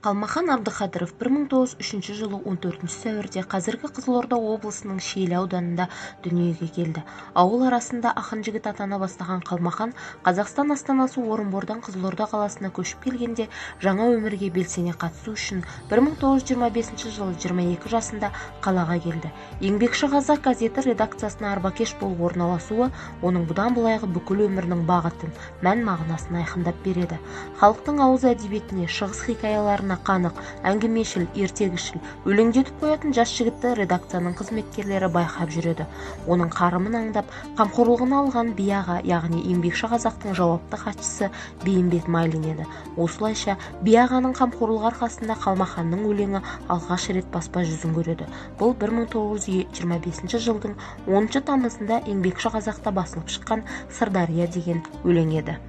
Қалмақан Әбдіқадыров 1903 жылы 14 сәуірде қазіргі Қызылорда облысының Шиелі ауданында дүниеге келді. Ауыл арасында ақын жігіт атана бастаған Қалмақан Қазақстан астанасы Орынбордан Қызылорда қаласына көшіп келгенде жаңа өмірге белсене қатысу үшін 1925 жылы 22 жасында қалаға келді. Еңбекші қазақ газеті редакциясына арбакеш болып орналасуы оның бұдан былайғы бүкіл өмірінің бағытын, мән-мағынасын айқындап береді. Халықтың ауыз әдебиетіне, шығыс хикаяларына қанық, әңгімешіл, ертегішіл, өлеңдетіп қоятын жас жігітті редакцияның қызметкерлері байқап жүреді. Оның қарымын аңдап, қамқорлығына алған би аға, яғни еңбекші қазақтың жауапты хатшысы Бейімбет Майлин еді. Осылайша би ағаның қамқорлығы арқасында Қалмақанның өлеңі алғаш рет баспа жүзін көреді. Бұл 1925 жылдың 10 тамызында еңбекші қазақта басылып шыққан Сырдария деген өлең еді.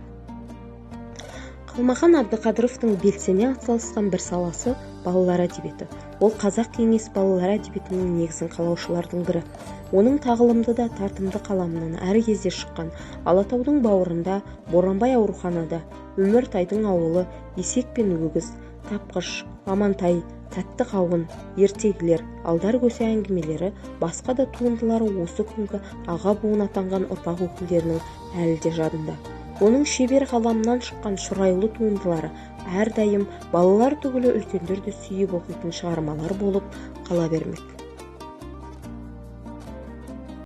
Қалмақан Әбдіқадыровтың белсене атсалысқан бір саласы балалар әдебиеті. Ол қазақ кеңес балалар әдебиетінің негізін қалаушылардың бірі. Оның тағылымды да тартымды қаламынан әр кезде шыққан Алатаудың бауырында, Боранбай ауруханада, Өміртайдың ауылы, Есек пен өгіз, Тапқыш, Амантай, Тәтті қауын, ертегілер, алдар көсе әңгімелері, басқа да туындылары осы күнгі аға буын атанған ұрпақ өкілдерінің әлі де жадында. Оның шебер қаламынан шыққан шұрайлы туындылары әрдайым балалар түгілі үлкендер де сүйіп оқитын шығармалар болып қала бермек.